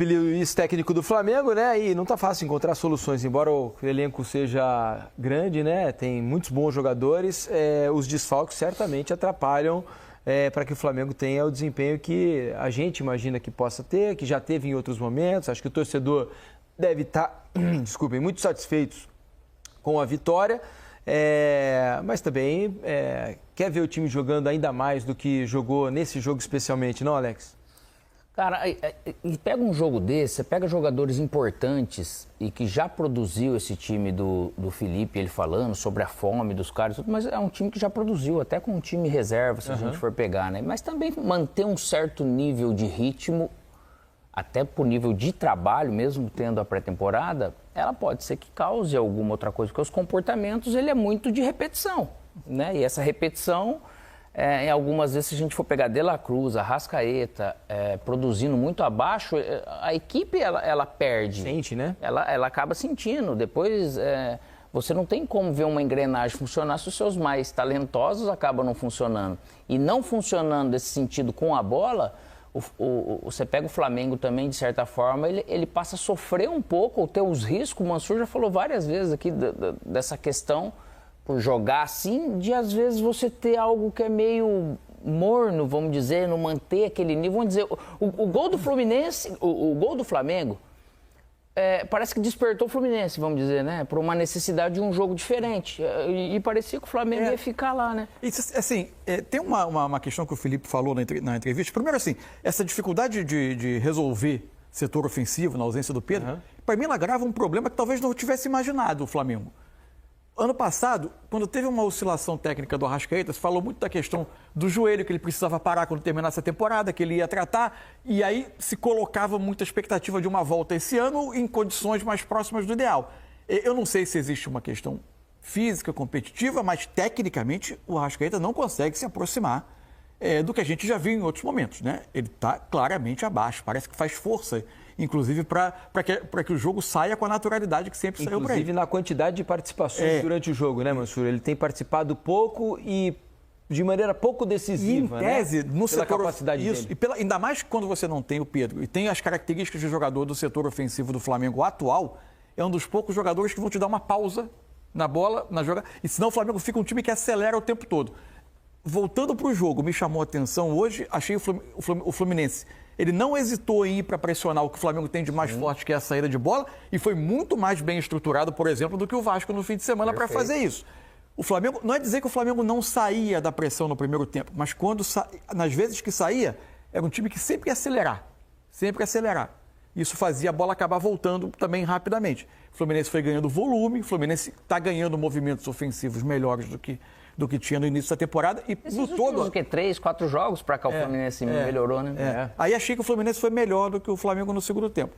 Felipe Luiz, técnico do Flamengo, né? E não tá fácil encontrar soluções, embora o elenco seja grande, né? Tem muitos bons jogadores, os desfalques certamente atrapalham para que o Flamengo tenha o desempenho que a gente imagina que possa ter, que já teve em outros momentos. Acho que o torcedor deve estar, desculpem, muito satisfeitos com a vitória, mas também quer ver o time jogando ainda mais do que jogou nesse jogo especialmente, não, Alex? Cara, pega um jogo desse, você pega jogadores importantes e que já produziu esse time do Felipe, ele falando sobre a fome dos caras, mas é um time que já produziu, até com um time reserva, se a gente for pegar, né? Mas também manter um certo nível de ritmo, até por nível de trabalho, mesmo tendo a pré-temporada, ela pode ser que cause alguma outra coisa, porque os comportamentos, ele é muito de repetição, né? E essa repetição... em algumas vezes, se a gente for pegar De La Cruz, Arrascaeta, produzindo muito abaixo, a equipe ela perde. Sente, né? Ela acaba sentindo. Depois, você não tem como ver uma engrenagem funcionar se os seus mais talentosos acabam não funcionando. E não funcionando nesse sentido com a bola, você pega o Flamengo também, de certa forma, ele passa a sofrer um pouco, ou ter os riscos. O Mansur já falou várias vezes aqui dessa questão... por jogar assim, de às vezes você ter algo que é meio morno, vamos dizer, não manter aquele nível. Vamos dizer, o gol do Fluminense, o gol do Flamengo, parece que despertou o Fluminense, vamos dizer, né? Por uma necessidade de um jogo diferente. E parecia que o Flamengo ia ficar lá, né? Isso, assim, tem uma questão que o Felipe falou na entrevista. Primeiro, assim, essa dificuldade de resolver setor ofensivo na ausência do Pedro, para mim ela agrava um problema que talvez não tivesse imaginado o Flamengo. Ano passado, quando teve uma oscilação técnica do Arrascaeta, se falou muito da questão do joelho, que ele precisava parar quando terminasse a temporada, que ele ia tratar, e aí se colocava muita expectativa de uma volta esse ano em condições mais próximas do ideal. Eu não sei se existe uma questão física, competitiva, mas tecnicamente o Arrascaeta não consegue se aproximar do que a gente já viu em outros momentos, né? Ele está claramente abaixo, parece que faz força, inclusive para que o jogo saia com a naturalidade que sempre saiu para ele. Inclusive na quantidade de participações durante o jogo, né, Mansur? Ele tem participado pouco e de maneira pouco decisiva, e, em tese, né? No Pela setor, capacidade isso, dele. E ainda mais quando você não tem o Pedro e tem as características de jogador do setor ofensivo do Flamengo atual, é um dos poucos jogadores que vão te dar uma pausa na bola, na jogada, e senão o Flamengo fica um time que acelera o tempo todo. Voltando para o jogo, me chamou a atenção hoje, achei o Fluminense. Ele não hesitou em ir para pressionar o que o Flamengo tem de mais forte, que é a saída de bola, e foi muito mais bem estruturado, por exemplo, do que o Vasco no fim de semana para fazer isso. O Flamengo, não é dizer que o Flamengo não saía da pressão no primeiro tempo, mas nas vezes que saía, era um time que sempre ia acelerar, sempre ia acelerar. Isso fazia a bola acabar voltando também rapidamente. O Fluminense foi ganhando volume, o Fluminense está ganhando movimentos ofensivos melhores do que tinha no início da temporada. E no todo... o quê? 3, 4 jogos para cá o Fluminense melhorou, né? Aí achei que o Fluminense foi melhor do que o Flamengo no segundo tempo.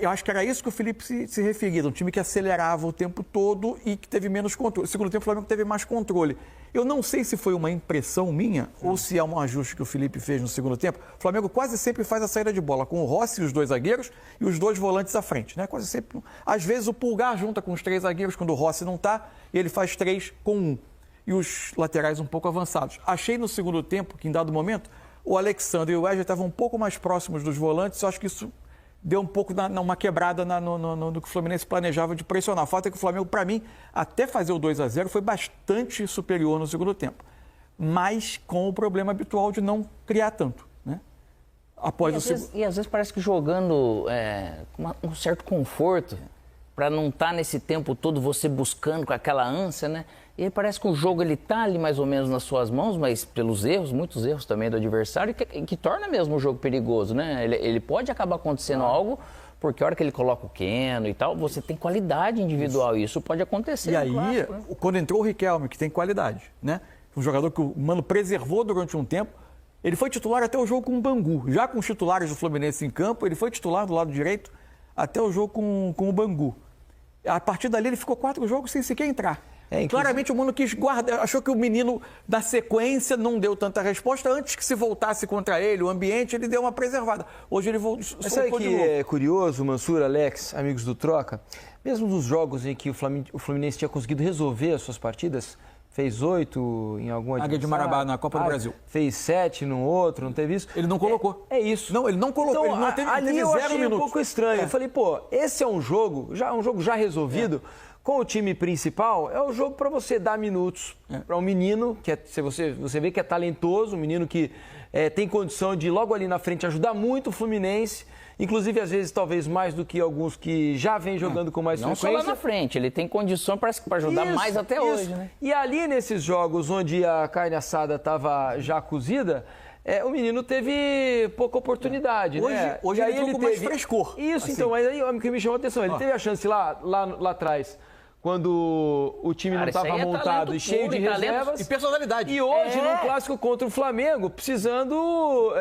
Eu acho que era isso que o Felipe se referia, um time que acelerava o tempo todo e que teve menos controle. No segundo tempo o Flamengo teve mais controle. Eu não sei se foi uma impressão minha ou se é um ajuste que o Felipe fez no segundo tempo. O Flamengo quase sempre faz a saída de bola com o Rossi e os 2 zagueiros e os 2 volantes à frente, né? Quase sempre. Às vezes o Pulgar junta com os 3 zagueiros quando o Rossi não está e ele faz 3 com 1. E os laterais um pouco avançados. Achei no segundo tempo que, em dado momento, o Alexandre e o Wesley estavam um pouco mais próximos dos volantes. Eu acho que isso deu um pouco uma quebrada no que o Fluminense planejava de pressionar. A fato é que o Flamengo, para mim, até fazer o 2-0, foi bastante superior no segundo tempo. Mas com o problema habitual de não criar tanto, né? E às vezes parece que jogando com um certo conforto, para não estar nesse tempo todo você buscando com aquela ânsia, né? E aí parece que o jogo ele tá ali mais ou menos nas suas mãos, mas pelos erros, muitos erros também do adversário, que torna mesmo o jogo perigoso, né? Ele pode acabar acontecendo algo, porque a hora que ele coloca o Keno e tal, você tem qualidade individual, e isso pode acontecer. E aí, clássico, né? Quando entrou o Riquelme, que tem qualidade, né? Um jogador que o Mano preservou durante um tempo, ele foi titular até o jogo com o Bangu. Já com os titulares do Fluminense em campo, ele foi titular do lado direito até o jogo com o Bangu. A partir dali ele ficou 4 jogos sem sequer entrar. Claramente o Mano quis guardar, achou que o menino da sequência não deu tanta resposta. Antes que se voltasse contra ele, o ambiente, ele deu uma preservada. Hoje ele voltou. Mas sabe que é curioso, Mansur, Alex, amigos do Troca? Mesmo nos jogos em que o Fluminense tinha conseguido resolver as suas partidas, Fez 8 em algum Águia de Marabá na Copa do Brasil. Fez 7 no outro, não teve isso? Ele não colocou. É isso. Não, ele não colocou. Então, ele não teve, ali teve eu 0 achei minutos. um pouco estranho. Eu falei, pô, esse é um jogo já resolvido. Com o time principal, é o jogo para você dar minutos para um menino, que você vê que é talentoso, um menino que tem condição de logo ali na frente ajudar muito o Fluminense. Inclusive, às vezes, talvez mais do que alguns que já vêm jogando com mais frequência. Não só lá na frente, ele tem condição para ajudar mais até hoje, né? E ali nesses jogos onde a carne assada estava já cozida, o menino teve pouca oportunidade, né? Hoje ele entrou com mais frescor. Isso, assim. então, mas aí o que me chamou a atenção, ele teve a chance lá atrás, quando o time não estava montado e cheio de reservas. E personalidade. E hoje, no clássico contra o Flamengo, precisando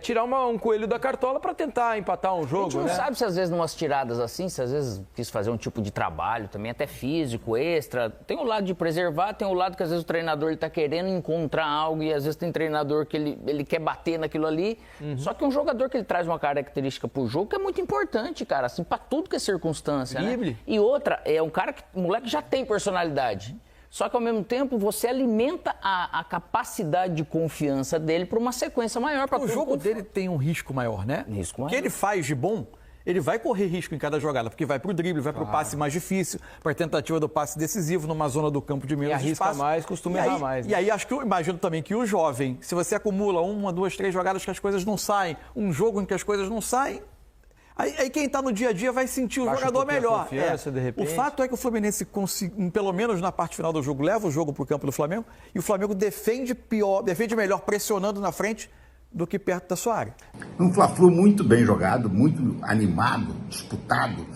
tirar um coelho da cartola para tentar empatar um jogo. A gente não sabe se às vezes, numas tiradas assim, se às vezes quis fazer um tipo de trabalho também, até físico, extra. Tem o lado de preservar, tem o lado que às vezes o treinador está querendo encontrar algo e às vezes tem treinador que ele quer bater naquilo ali. Só que um jogador que ele traz uma característica pro jogo que é muito importante, cara, assim, para tudo que é circunstância, né? E outra, é um cara que moleque já tem personalidade. Só que, ao mesmo tempo, você alimenta a capacidade de confiança dele para uma sequência maior. O jogo dele tem um risco maior, né? Risco maior. O que ele faz de bom, ele vai correr risco em cada jogada, porque vai para o drible, vai para o passe mais difícil, para a tentativa do passe decisivo, numa zona do campo de menos espaço. E arrisca mais, costuma errar mais. E aí, acho que eu imagino também que o jovem, se você acumula 1, 2, 3 jogadas que as coisas não saem, um jogo em que as coisas não saem, aí quem está no dia a dia vai sentir o jogador melhor. De repente. O fato é que o Fluminense, pelo menos na parte final do jogo, leva o jogo para o campo do Flamengo e o Flamengo defende melhor pressionando na frente do que perto da sua área. Um Fla-Flu muito bem jogado, muito animado, disputado.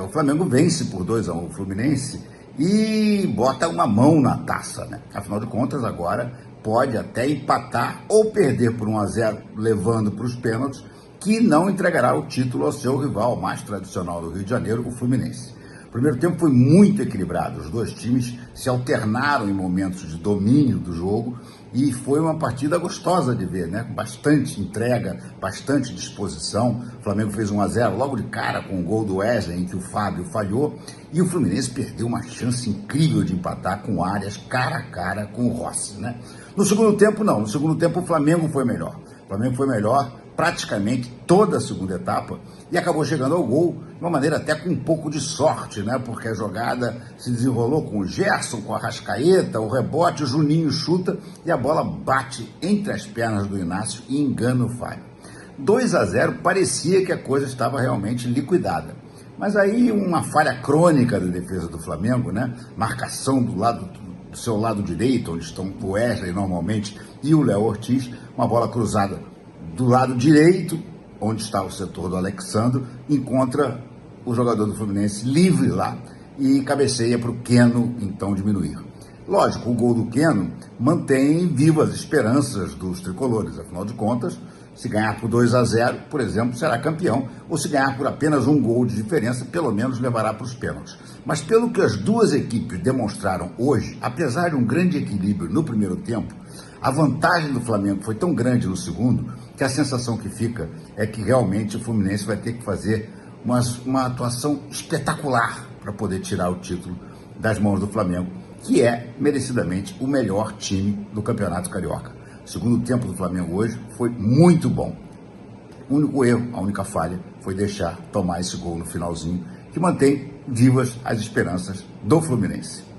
O Flamengo vence por 2-1 o Fluminense e bota uma mão na taça, né? Afinal de contas, agora pode até empatar ou perder por 1-0, levando para os pênaltis, que não entregará o título ao seu rival mais tradicional do Rio de Janeiro, o Fluminense. O primeiro tempo foi muito equilibrado, os dois times se alternaram em momentos de domínio do jogo e foi uma partida gostosa de ver, né? Com bastante entrega, bastante disposição. O Flamengo fez 1-0 logo de cara com o gol do Wesley, em que o Fábio falhou, e o Fluminense perdeu uma chance incrível de empatar com Arias cara a cara com o Rossi, né? No segundo tempo, não. No segundo tempo, o Flamengo foi melhor. O Flamengo foi melhor praticamente toda a segunda etapa e acabou chegando ao gol de uma maneira até com um pouco de sorte, né? Porque a jogada se desenrolou com o Gerson, com a Arrascaeta, o rebote, o Juninho chuta e a bola bate entre as pernas do Inácio e engana o Fábio. 2-0, parecia que a coisa estava realmente liquidada. Mas aí uma falha crônica da defesa do Flamengo, né? Marcação do seu lado direito, onde estão o Wesley normalmente e o Léo Ortiz, uma bola cruzada do lado direito, onde está o setor do Alexandro, encontra o jogador do Fluminense livre lá e cabeceia para o Keno, então, diminuir. Lógico, o gol do Keno mantém vivas as esperanças dos tricolores. Afinal de contas, se ganhar por 2-0, por exemplo, será campeão, ou se ganhar por apenas um gol de diferença, pelo menos levará para os pênaltis. Mas pelo que as duas equipes demonstraram hoje, apesar de um grande equilíbrio no primeiro tempo, a vantagem do Flamengo foi tão grande no segundo que a sensação que fica é que realmente o Fluminense vai ter que fazer uma atuação espetacular para poder tirar o título das mãos do Flamengo, que é merecidamente o melhor time do Campeonato Carioca. O segundo tempo do Flamengo hoje foi muito bom. O único erro, a única falha, foi deixar tomar esse gol no finalzinho, que mantém vivas as esperanças do Fluminense.